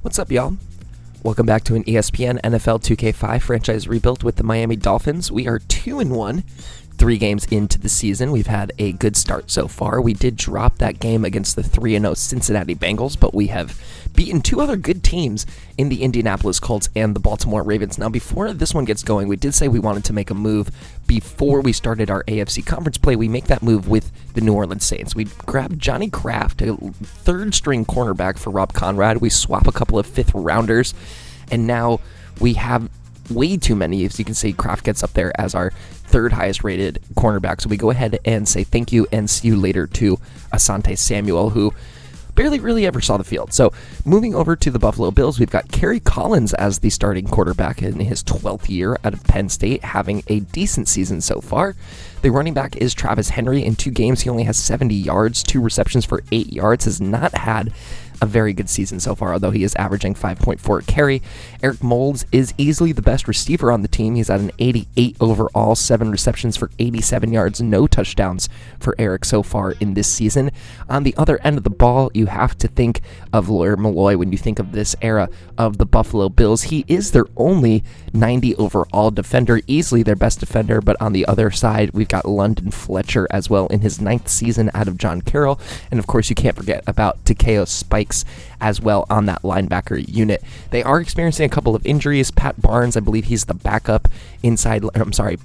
What's up, y'all? Welcome back to an ESPN NFL 2K5 franchise rebuilt with the Miami Dolphins. We are 2-1, 3 games into the season. We've had a good start so far. We did drop that game against the 3-0 Cincinnati Bengals, but we have beaten 2 other good teams in the Indianapolis Colts and the Baltimore Ravens. Now, before this one gets going, we did say we wanted to make a move before we started our AFC conference play. We make that move with the New Orleans Saints. We grabbed Johnny Kraft, a third-string cornerback for Rob Conrad. We swap a couple of fifth-rounders, and now we have way too many. As you can see, Kraft gets up there as our third highest rated cornerback. So we go ahead and say thank you and see you later to Asante Samuel, who barely really ever saw the field. So moving over to the Buffalo Bills, we've got Kerry Collins as the starting quarterback in his 12th year out of Penn State, having a decent season so far. The running back is Travis Henry. In 2 games, he only has 70 yards, 2 receptions for 8 yards, has not had a very good season so far, although he is averaging 5.4 carry. Eric Moulds is easily the best receiver on the team. He's at an 88 overall, 7 receptions for 87 yards, no touchdowns for Eric so far in this season. On the other end of the ball, you have to think of Lawyer Milloy when you think of this era of the Buffalo Bills. He is their only 90 overall defender, easily their best defender, but on the other side, we've got London Fletcher as well in his 9th season out of John Carroll. And of course, you can't forget about Tissot Spikes as well on that linebacker unit. They are experiencing a couple of injuries. Pat Barnes, I believe he's the backup inside,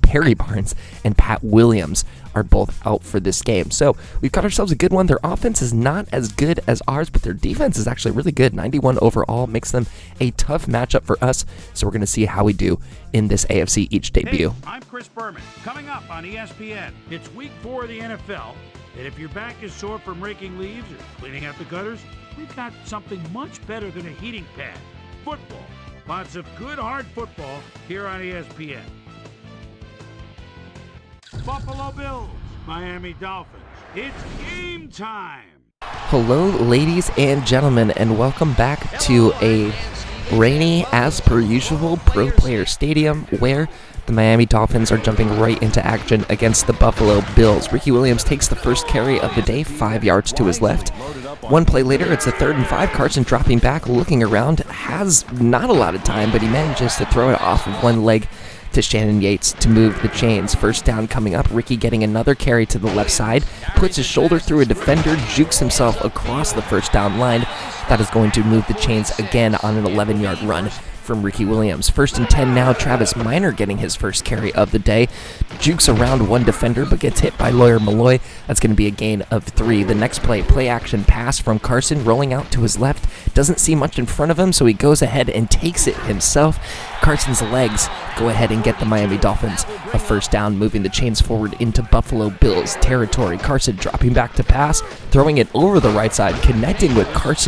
Perry Barnes and Pat Williams are both out for this game. So we've got ourselves a good one. Their offense is not as good as ours, but their defense is actually really good. 91 overall makes them a tough matchup for us. So we're going to see how we do in this AFC East debut. Hey, I'm Chris Berman. Coming up on ESPN, it's week 4 of the NFL. And if your back is sore from raking leaves or cleaning out the gutters, we've got something much better than a heating pad. Football. Lots of good, hard football here on ESPN. Buffalo Bills, Miami Dolphins. It's game time. Hello, ladies and gentlemen, and welcome back to a rainy, as per usual, Pro Player Stadium where the Miami Dolphins are jumping right into action against the Buffalo Bills. Ricky Williams takes the first carry of the day, 5 yards to his left. 1 play later, it's a 3rd and 5. Carson dropping back, looking around, has not a lot of time, but he manages to throw it off of one leg to Shannon Yates to move the chains. First down coming up. Ricky getting another carry to the left side, puts his shoulder through a defender, jukes himself across the first down line. That is going to move the chains again on an 11-yard run from Ricky Williams. 1st and 10 now. Travis Minor getting his first carry of the day. Jukes around one defender but gets hit by Lawyer Milloy. That's going to be a gain of 3. The next play action pass from Carson rolling out to his left. Doesn't see much in front of him, so he goes ahead and takes it himself. Carson's legs go ahead and get the Miami Dolphins a first down, moving the chains forward into Buffalo Bills territory. Carson dropping back to pass, throwing it over the right side, connecting with Chris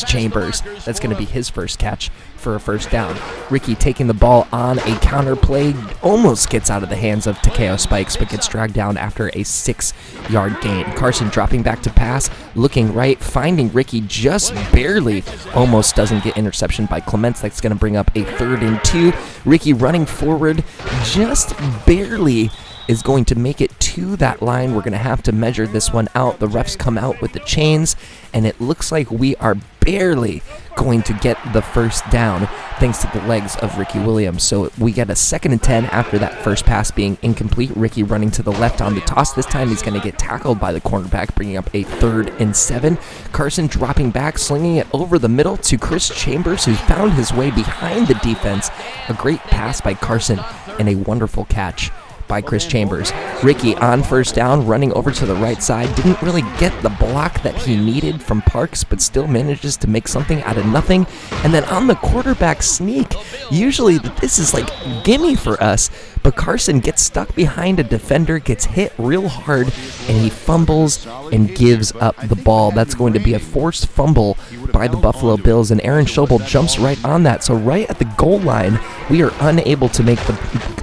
Chambers. That's going to be his first catch for a first down. Ricky taking the ball on a counter play, almost gets out of the hands of Tissot Spikes, but gets dragged down after a 6-yard gain. Carson dropping back to pass, looking right, finding Ricky just barely, almost doesn't get interception by Clements. That's going to bring up a 3rd and 2. Ricky running forward, just barely is going to make it to that line. We're going to have to measure this one out. The refs come out with the chains, and it looks like we are barely going to get the first down thanks to the legs of Ricky Williams. So we get a 2nd and 10 after that first pass being incomplete. Ricky running to the left on the toss. This time he's going to get tackled by the cornerback, bringing up a 3rd and 7. Carson dropping back, slinging it over the middle to Chris Chambers, who found his way behind the defense. A great pass by Carson and a wonderful catch by Chris Chambers. Ricky on first down, running over to the right side. Didn't really get the block that he needed from Parks, but still manages to make something out of nothing. And then on the quarterback sneak, usually this is like gimme for us, but Carson gets stuck behind a defender, gets hit real hard, and he fumbles and gives up the ball. That's going to be a forced fumble by the Buffalo Bills, and Aaron Schobel jumps right on that. So right at the goal line, we are unable to make the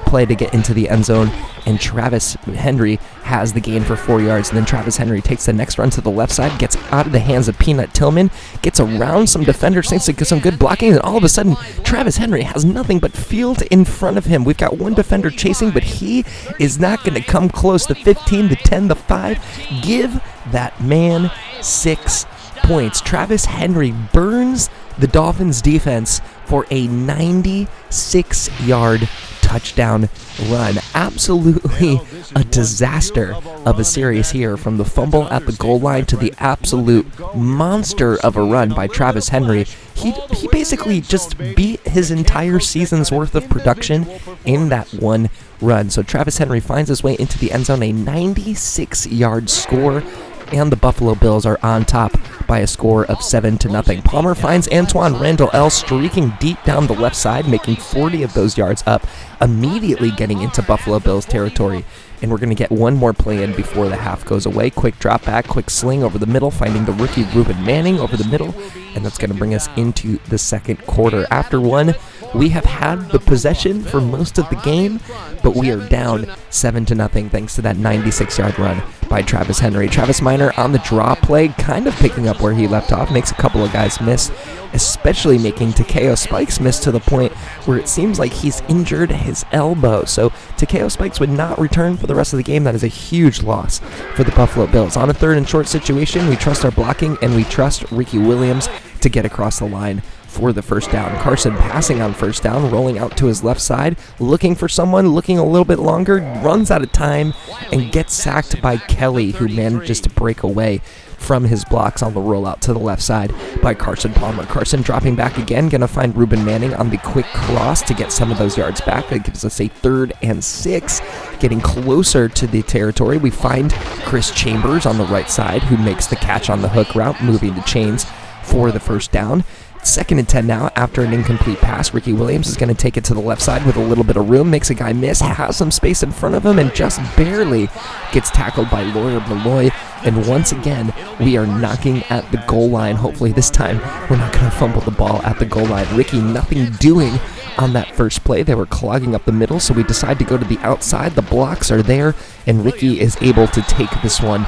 play to get into the end zone, and Travis Henry has the gain for 4 yards. And then Travis Henry takes the next run to the left side, gets out of the hands of Peanut Tillman, gets around some defenders, thanks to some good blocking, and all of a sudden Travis Henry has nothing but field in front of him. We've got one defender chasing, but he is not going to come close. The 15, the 10, the 5. Give that man 6 points. Travis Henry burns positions the Dolphins defense for a 96-yard touchdown run. Absolutely a disaster of a series here, from the fumble at the goal line to the absolute monster of a run by Travis Henry. He basically just beat his entire season's worth of production in that one run. So Travis Henry finds his way into the end zone, a 96-yard score, and the Buffalo Bills are on top by a score of 7-0. Palmer finds Antoine Randall L. streaking deep down the left side, making 40 of those yards up, immediately getting into Buffalo Bills territory. And we're going to get one more play in before the half goes away. Quick drop back, quick sling over the middle, finding the rookie Ruben Manning over the middle, and that's going to bring us into the second quarter. After one, we have had the possession for most of the game, but we are down 7-0 thanks to that 96-yard run by Travis Henry. Travis Minor on the draw play, kind of picking up where he left off, makes a couple of guys miss, especially making Tissot Spikes miss to the point where it seems like he's injured his elbow. So Tissot Spikes would not return for the rest of the game. That is a huge loss for the Buffalo Bills. On a third and short situation, we trust our blocking and we trust Ricky Williams to get across the line for the first down. Carson passing on first down, rolling out to his left side, looking for someone, looking a little bit longer, runs out of time, and gets sacked by Kelly, who manages to break away from his blocks on the rollout to the left side by Carson Palmer. Carson dropping back again, going to find Ruben Manning on the quick cross to get some of those yards back. That gives us a 3rd and 6, getting closer to the territory. We find Chris Chambers on the right side, who makes the catch on the hook route, moving the chains for the first down. 2nd and 10 now after an incomplete pass. Ricky Williams is going to take it to the left side with a little bit of room, makes a guy miss, has some space in front of him, and just barely gets tackled by Lawyer Malloy. And once again, we are knocking at the goal line. Hopefully this time we're not going to fumble the ball at the goal line. Ricky, nothing doing on that first play. They were clogging up the middle, so we decide to go to the outside. The blocks are there, and Ricky is able to take this one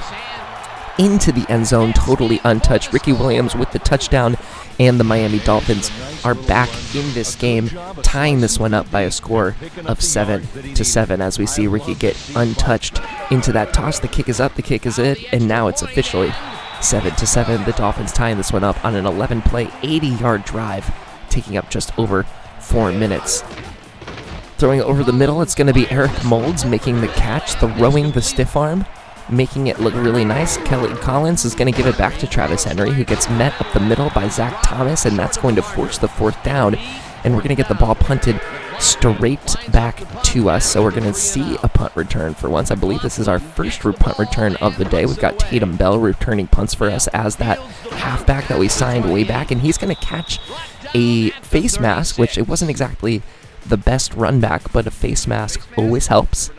into the end zone, totally untouched. Ricky Williams with the touchdown, and the Miami Dolphins are back in this game, tying this one up by a score of 7-7 as we see Ricky get untouched into that toss. The kick is up, the kick is in, and now it's officially 7-7. The Dolphins tying this one up on an 11-play, 80-yard drive, taking up just over 4 minutes. Throwing it over the middle, it's going to be Eric Moulds making the catch, throwing the stiff arm, making it look really nice. Kelly Collins is going to give it back to Travis Henry, who gets met up the middle by Zach Thomas, and that's going to force the 4th down, and we're going to get the ball punted straight back to us. So we're going to see a punt return for once. I believe this is our first punt return of the day. We've got Tatum Bell returning punts for us as that halfback that we signed way back, and he's going to catch a face mask, which it wasn't exactly the best run back, but a face mask always helps.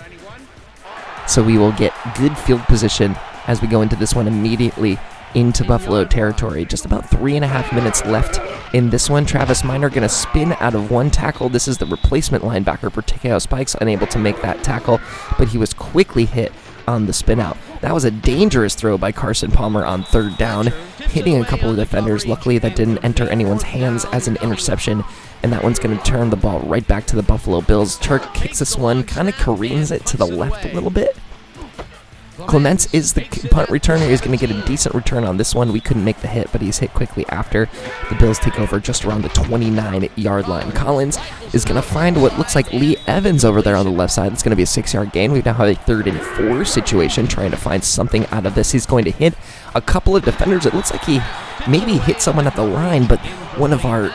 So we will get good field position as we go into this one immediately into Buffalo territory. Just about 3.5 minutes left in this one. Travis Minor going to spin out of one tackle. This is the replacement linebacker for Tissot Spikes, unable to make that tackle, but he was quickly hit on the spin out. That was a dangerous throw by Carson Palmer on 3rd down, hitting a couple of defenders. Luckily, that didn't enter anyone's hands as an interception, and that one's going to turn the ball right back to the Buffalo Bills. Turk kicks this one, kind of careens it to the left a little bit. Clements is the punt returner. He's going to get a decent return on this one. We couldn't make the hit, but he's hit quickly after. The Bills take over just around the 29-yard line. Collins is going to find what looks like Lee Evans over there on the left side. It's going to be a 6-yard gain. We now have a 3rd and 4 situation, trying to find something out of this. He's going to hit a couple of defenders. It looks like he maybe hit someone at the line, but one of our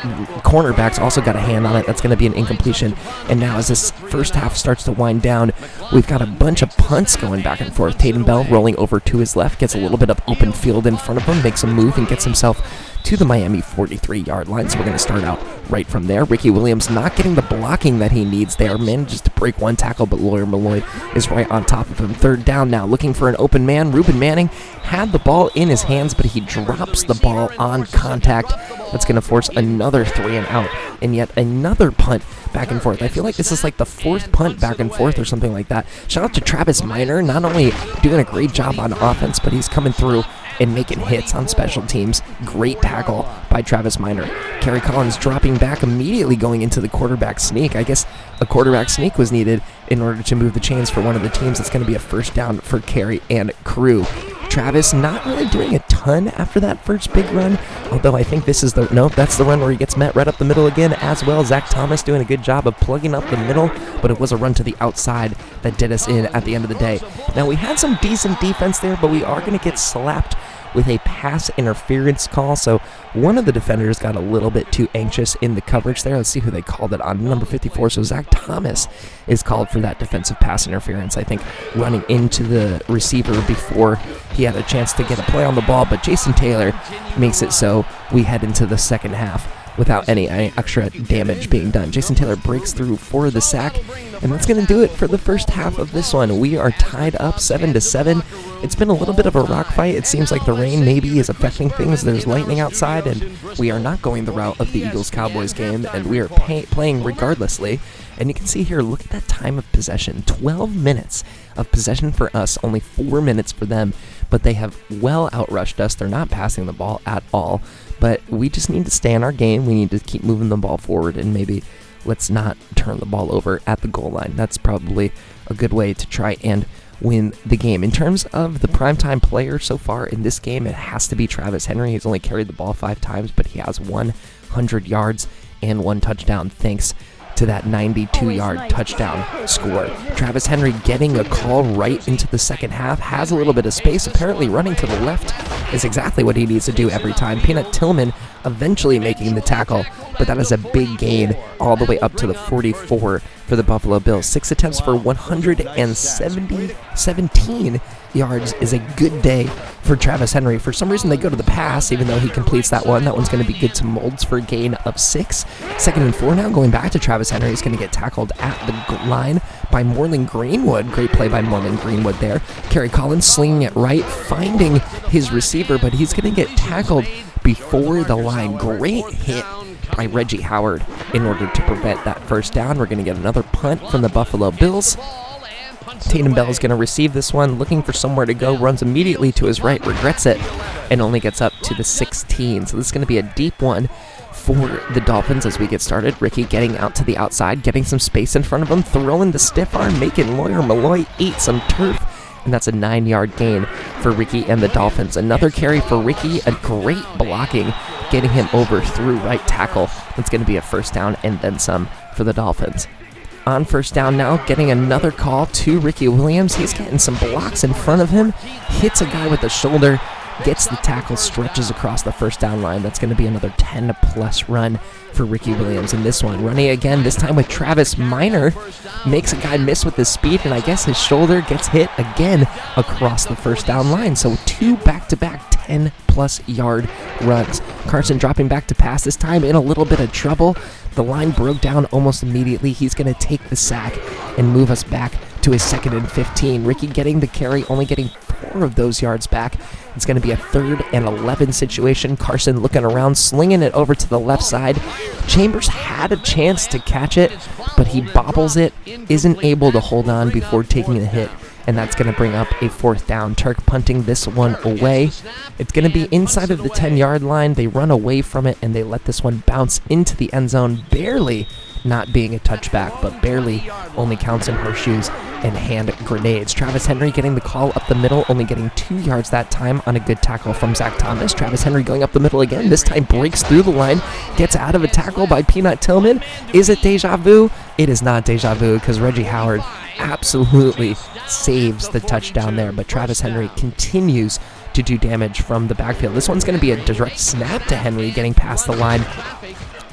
cornerbacks also got a hand on it. That's going to be an incompletion. And now as this first half starts to wind down, we've got a bunch of punts going back and forth. Tatum Bell rolling over to his left, gets a little bit of open field in front of him, makes a move and gets himself to the Miami 43-yard line. So we're going to start out right from there. Ricky Williams not getting the blocking that he needs there. Manages to break one tackle, but Lawyer Malloy is right on top of him. 3rd down now, looking for an open man. Ruben Manning had the ball in his hands, but he drops the ball on contact. That's going to force another 3 and out, and yet another punt back and forth. I feel like this is like the 4th punt back and forth or something like that. Shout out to Travis Minor, not only doing a great job on offense, but he's coming through and making hits on special teams. Great tackle by Travis Minor. Kerry Collins dropping back, immediately going into the quarterback sneak. I guess a quarterback sneak was needed in order to move the chains for one of the teams. It's going to be a 1st down for Kerry and crew. Travis not really doing a ton after that first big run, although I think this is that's the run where he gets met right up the middle again as well. Zach Thomas doing a good job of plugging up the middle, but it was a run to the outside that did us in at the end of the day. Now, we had some decent defense there, but we are going to get slapped with a pass interference call, so one of the defenders got a little bit too anxious in the coverage there. Let's see who they called it on, number 54, so Zach Thomas is called for that defensive pass interference, I think running into the receiver before he had a chance to get a play on the ball, but Jason Taylor makes it so we head into the second half without any extra damage being done. Jason Taylor breaks through for the sack, and that's going to do it for the first half of this one. We are tied up 7-7. It's been a little bit of a rock fight. It seems like the rain maybe is affecting things. There's lightning outside, and we are not going the route of the Eagles-Cowboys game, and we are playing regardlessly. And you can see here, look at that time of possession. 12 minutes of possession for us, only 4 minutes for them, but they have well outrushed us. They're not passing the ball at all, but we just need to stay in our game. We need to keep moving the ball forward, and maybe let's not turn the ball over at the goal line. That's probably a good way to try and win the game. In terms of the primetime player so far in this game, it has to be Travis Henry. He's only carried the ball 5 times, but he has 100 yards and 1 touchdown thanks to that 92-yard touchdown score. Travis Henry getting a call right into the second half, has a little bit of space, apparently running to the left is exactly what he needs to do every time. Peanut Tillman eventually making the tackle, but that is a big gain all the way up to the 44 for the Buffalo Bills. 6 attempts for 117 yards is a good day for Travis Henry. For some reason, they go to the pass, even though he completes that one. That one's going to be good to Molds for a gain of 6. 2nd and 4 now, going back to Travis Henry. He's going to get tackled at the line by Moreland Greenwood. Great play by Moreland Greenwood there. Kerry Collins slinging it right, finding his receiver, but he's going to get tackled before the line. Great hit by Reggie Howard in order to prevent that first down. We're going to get another punt from the Buffalo Bills. Tatum Bell is going to receive this one, looking for somewhere to go, runs immediately to his right, regrets it, and only gets up to the 16. So this is going to be a deep one for the Dolphins as we get started. Ricky getting out to the outside, getting some space in front of him, throwing the stiff arm, making Lawyer Malloy eat some turf, and that's a 9-yard gain for Ricky and the Dolphins. Another carry for Ricky, a great blocking, getting him over through right tackle. It's going to be a first down and then some for the Dolphins. On first down now, getting another call to Ricky Williams. He's getting some blocks in front of him, hits a guy with the shoulder, gets the tackle, stretches across the first down line. That's going to be another 10-plus run for Ricky Williams in this one. Running again, this time with Travis Minor, makes a guy miss with his speed, and I guess his shoulder gets hit again across the first down line. So 2 back-to-back 10-plus yard runs. Carson dropping back to pass, this time in a little bit of trouble. The line broke down almost immediately. He's going to take the sack and move us back to his 2nd and 15. Ricky getting the carry, only getting 4 of those yards back. It's going to be a 3rd and 11 situation. Carson looking around, slinging it over to the left side. Chambers had a chance to catch it, but he bobbles it, isn't able to hold on before taking the hit, and that's going to bring up a 4th down. Turk punting this one away. It's going to be inside of the 10-yard line. They run away from it, and they let this one bounce into the end zone, barely not being a touchback, but barely only counts in horseshoes and hand grenades. Travis Henry getting the call up the middle, only getting 2 yards that time on a good tackle from Zach Thomas. Travis Henry going up the middle again, this time breaks through the line, gets out of a tackle by Peanut Tillman. Is it deja vu? It is not deja vu, because Reggie Howard absolutely saves the touchdown there, but Travis Henry continues to do damage from the backfield. This one's going to be a direct snap to Henry getting past the line.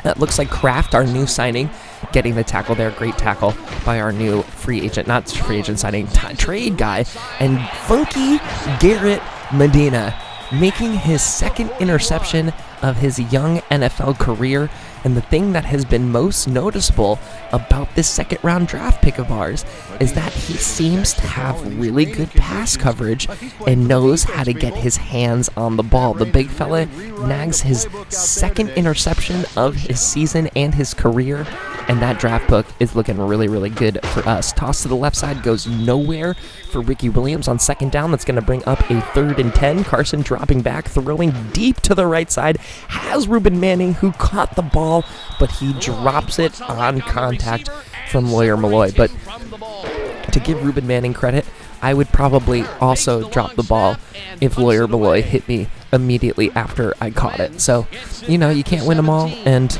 That looks like Kraft, our new signing, getting the tackle there. Great tackle by our new free agent, not free agent signing, trade guy. And Funky Garrett Medina making his 2nd interception of his young NFL career. And the thing that has been most noticeable about this 2nd-round draft pick of ours is that he seems to have really good pass coverage and knows how to get his hands on the ball. The big fella nags his 2nd interception of his season and his career, and that draft book is looking really, really good for us. Toss to the left side goes nowhere for Ricky Williams on 2nd down. That's going to bring up a 3rd and 10. Carson dropping back, throwing deep to the right side. Has Ruben Manning, who caught the ball, but he drops it on contact from Lawyer Malloy. But to give Ruben Manning credit, I would probably also drop the ball if Lawyer Beloy hit me immediately after I caught it. So, you can't win them all, and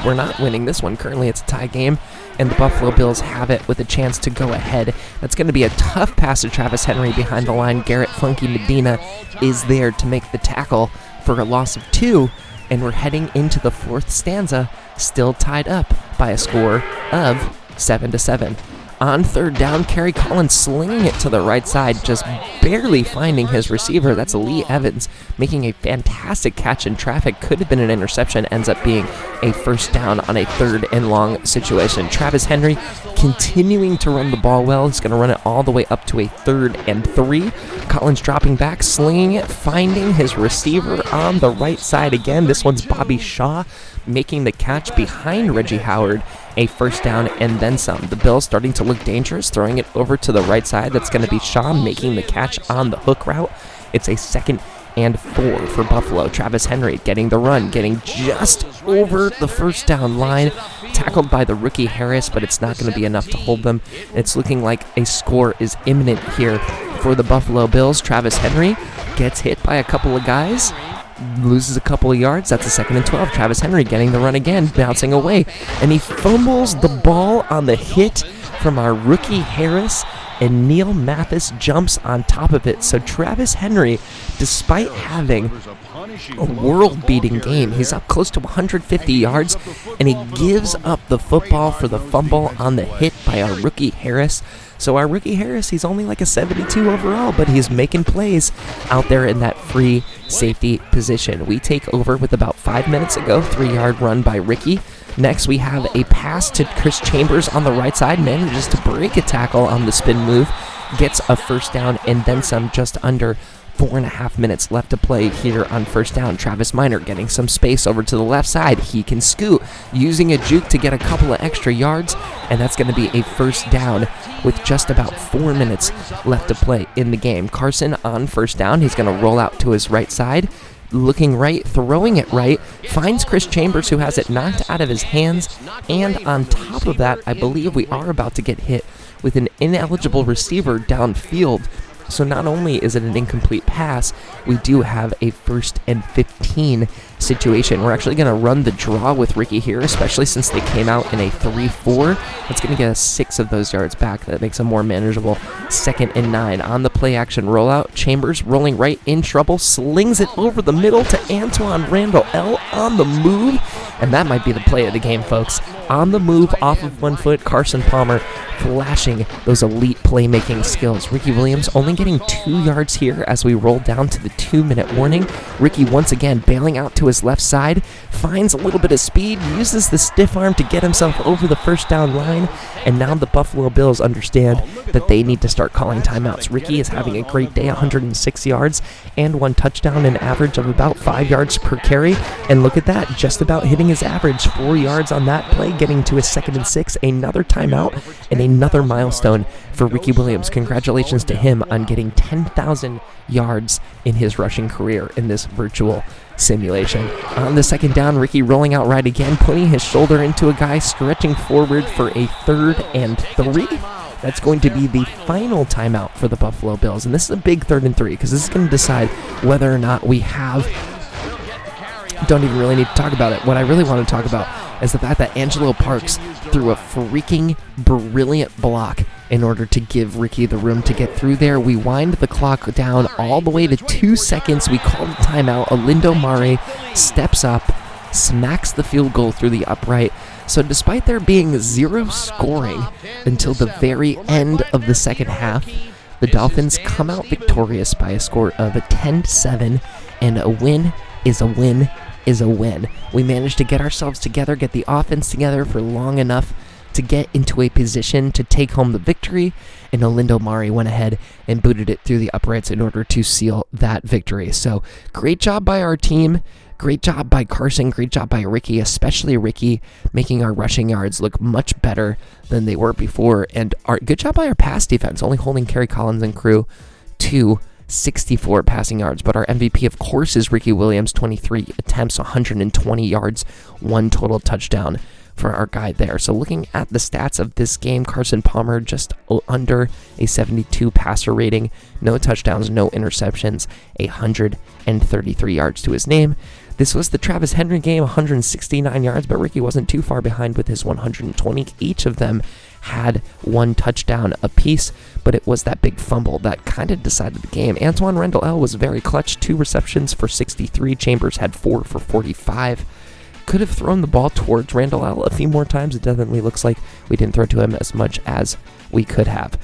we're not winning this one. Currently, it's a tie game, and the Buffalo Bills have it with a chance to go ahead. That's going to be a tough pass to Travis Henry behind the line. Garrett Funky Medina is there to make the tackle for a loss of 2, and we're heading into the 4th stanza, still tied up by a score of 7-7. On 3rd down, Kerry Collins slinging it to the right side, just barely finding his receiver. That's Lee Evans making a fantastic catch in traffic. Could have been an interception, ends up being a 1st down on a 3rd and long situation. Travis Henry continuing to run the ball well. He's going to run it all the way up to a 3rd and 3. Collins dropping back, slinging it, finding his receiver on the right side again. This one's Bobby Shaw making the catch behind Reggie Howard. A 1st down and then some. The Bills starting to look dangerous, throwing it over to the right side. That's going to be Shaw making the catch on the hook route. It's a 2nd and 4 for Buffalo. Travis Henry getting the run, getting just over the 1st down line. Tackled by the rookie Harris, but it's not going to be enough to hold them. It's looking like a score is imminent here for the Buffalo Bills. Travis Henry gets hit by a couple of guys, loses a couple of yards. That's a 2nd and 12. Travis Henry getting the run again, bouncing away, and he fumbles the ball on the hit from our rookie Harris, and Neil Mathis jumps on top of it. So Travis Henry, despite having a world-beating game, he's up close to 150 yards, and he gives up the football for the fumble on the hit by our rookie Harris. So our rookie Harris, he's only like a 72 overall, but he's making plays out there in that free safety position. We take over with about 5 minutes ago, 3-yard run by Ricky. Next, we have a pass to Chris Chambers on the right side, manages to break a tackle on the spin move, gets a 1st down and then some, just under 4.5 minutes left to play here on 1st down. Travis Minor getting some space over to the left side. He can scoot, using a juke to get a couple of extra yards, and that's going to be a 1st down with just about 4 minutes left to play in the game. Carson on 1st down. He's going to roll out to his right side, looking right, throwing it right, finds Chris Chambers, who has it knocked out of his hands, and on top of that, I believe we are about to get hit with an ineligible receiver downfield. So not only is it an incomplete pass, we do have a 1st and 15 situation. We're actually going to run the draw with Ricky here, especially since they came out in a 3-4. That's going to get us 6 of those yards back. That makes a more manageable 2nd and 9. On the play action rollout, Chambers rolling right in trouble, slings it over the middle to Antoine Randall L on the move, and that might be the play of the game, folks. On the move, off of 1 foot, Carson Palmer flashing those elite playmaking skills. Ricky Williams only getting 2 yards here as we roll down to the 2-minute warning. Ricky once again bailing out to his left side, finds a little bit of speed, uses the stiff arm to get himself over the 1st down line, and now the Buffalo Bills understand that they need to start calling timeouts. Ricky is having a great day, 106 yards and 1 touchdown, an average of about 5 yards per carry, and look at that, just about hitting his average, 4 yards on that play, getting to a 2nd and 6, another timeout, and another milestone for Ricky Williams. Congratulations to him on getting 10,000 yards in his rushing career in this virtual simulation. On the 2nd down, Ricky rolling out right again, putting his shoulder into a guy, stretching forward for a 3rd and 3. That's going to be the final timeout for the Buffalo Bills, and this is a big 3rd and 3 because this is going to decide whether or not we have... Don't even really need to talk about it. What I really want to talk about is the fact that Angelo Parks threw a freaking brilliant block in order to give Ricky the room to get through there. We wind the clock down all the way to 2 seconds. We call the timeout. Olindo Mare steps up, smacks the field goal through the upright. So despite there being 0 scoring until the very end of the 2nd half, the Dolphins come out victorious by a score of 10-7, and a win is a win is a win. We managed to get ourselves together, get the offense together for long enough to get into a position to take home the victory, and Olindo Mare went ahead and booted it through the uprights in order to seal that victory. So great job by our team, great job by Carson, great job by Ricky, especially Ricky, making our rushing yards look much better than they were before, and good job by our pass defense, only holding Kerry Collins and crew to 64 passing yards, but our MVP, of course, is Ricky Williams, 23 attempts, 120 yards, 1 total touchdown for our guy there. So looking at the stats of this game, Carson Palmer just under a 72 passer rating, no touchdowns, no interceptions, 133 yards to his name. This was the Travis Henry game, 169 yards, but Ricky wasn't too far behind with his 120. Each of them had one touchdown apiece, but it was that big fumble that kind of decided the game. Antoine Randall was very clutch, 2 receptions for 63. Chambers had 4 for 45. Could have thrown the ball towards Randall a few more times. It definitely looks like we didn't throw to him as much as we could have.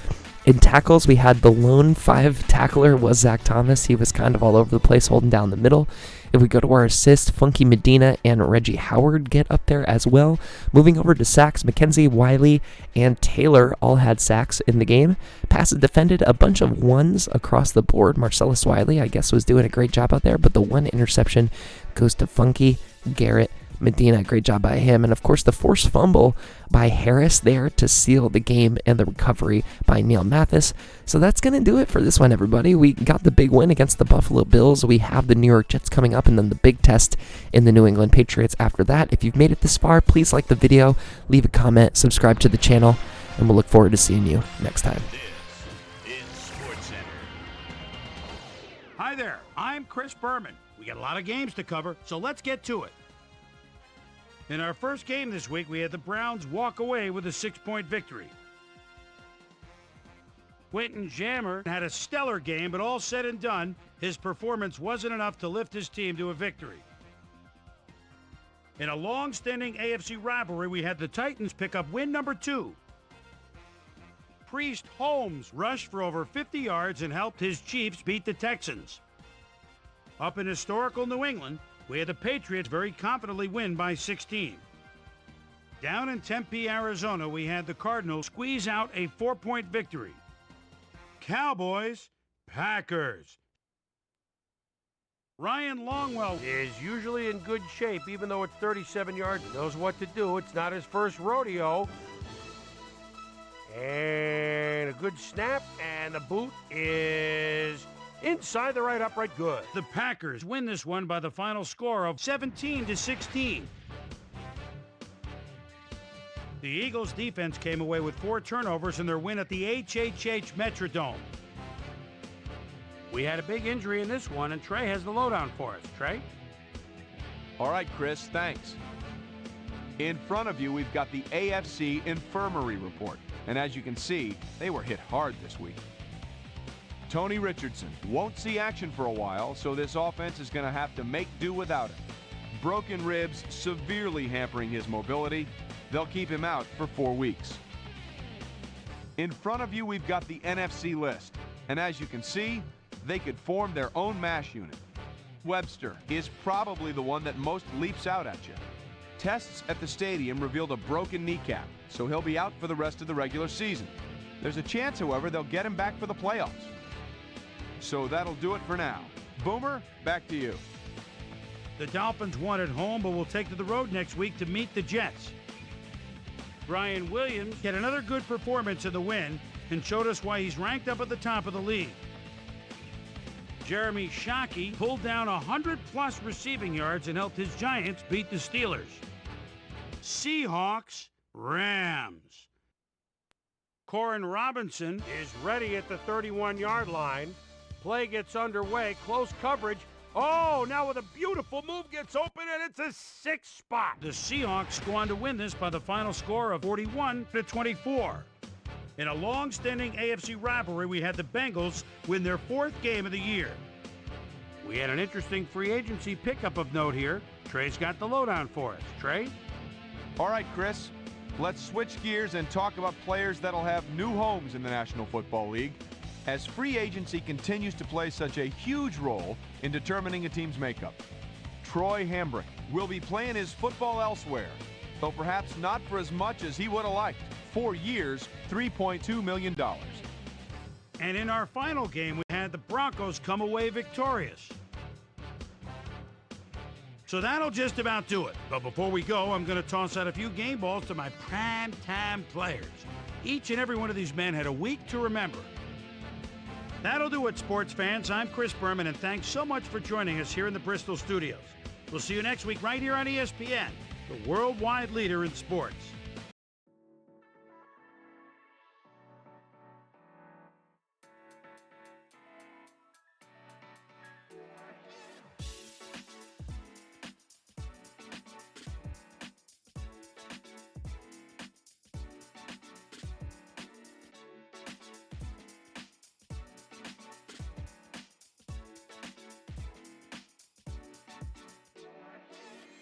In tackles, we had the lone 5 tackler was Zach Thomas. He was kind of all over the place, holding down the middle. If we go to our assists, Funky Medina and Reggie Howard get up there as well. Moving over to sacks, Mackenzie, Wiley, and Taylor all had sacks in the game. Passes defended, a bunch of ones across the board. Marcellus Wiley, I guess, was doing a great job out there, but the one interception goes to Funky, Garrett, Medina, great job by him. And of course the forced fumble by Harris there to seal the game, and the recovery by Neil Mathis. So that's going to do it for this one, everybody. We got the big win against the Buffalo Bills. We have the New York Jets coming up, and then the big test in the New England Patriots after that. If you've made it this far, please like the video, leave a comment, subscribe to the channel, and we'll look forward to seeing you next time. This is SportsCenter. Hi there, I'm Chris Berman. We got a lot of games to cover, so let's get to it. In our first game this week, we had the Browns walk away with a 6-point victory. Quentin Jammer had a stellar game, but all said and done, his performance wasn't enough to lift his team to a victory. In a long-standing AFC rivalry, we had the Titans pick up win number 2. Priest Holmes rushed for over 50 yards and helped his Chiefs beat the Texans. Up in historical New England, we had the Patriots very confidently win by 16. Down in Tempe, Arizona, we had the Cardinals squeeze out a 4-point victory. Cowboys, Packers. Ryan Longwell is usually in good shape, even though it's 37 yards. He knows what to do. It's not his first rodeo. And a good snap, and the boot is inside the right upright, good. The Packers win this one by the final score of 17-16. The Eagles' defense came away with 4 turnovers in their win at the HHH Metrodome. We had a big injury in this one, and Trey has the lowdown for us. Trey? All right, Chris, thanks. In front of you, we've got the AFC Infirmary report. And as you can see, they were hit hard this week. Tony Richardson won't see action for a while, so this offense is going to have to make do without him. Broken ribs severely hampering his mobility. They'll keep him out for 4 weeks. In front of you, we've got the NFC list. And as you can see, they could form their own MASH unit. Webster is probably the one that most leaps out at you. Tests at the stadium revealed a broken kneecap, so he'll be out for the rest of the regular season. There's a chance, however, they'll get him back for the playoffs. So that'll do it for now. Boomer, back to you. The Dolphins won at home, but will take to the road next week to meet the Jets. Brian Williams had another good performance in the win and showed us why he's ranked up at the top of the league. Jeremy Shockey pulled down 100-plus receiving yards and helped his Giants beat the Steelers. Seahawks, Rams. Corin Robinson is ready at the 31-yard line. Play gets underway, close coverage. Oh, now with a beautiful move, gets open, and it's a 6 spot. The Seahawks go on to win this by the final score of 41-24. In a long-standing AFC rivalry, we had the Bengals win their 4th game of the year. We had an interesting free agency pickup of note here. Trey's got the lowdown for us. Trey? All right, Chris, let's switch gears and talk about players that'll have new homes in the National Football League, as free agency continues to play such a huge role in determining a team's makeup. Troy Hambrick will be playing his football elsewhere, though perhaps not for as much as he would have liked. 4 years, $3.2 million. And in our final game, we had the Broncos come away victorious. So that'll just about do it. But before we go, I'm going to toss out a few game balls to my prime-time players. Each and every one of these men had a week to remember. That'll do it, sports fans. I'm Chris Berman, and thanks so much for joining us here in the Bristol studios. We'll see you next week right here on ESPN the worldwide leader in sports.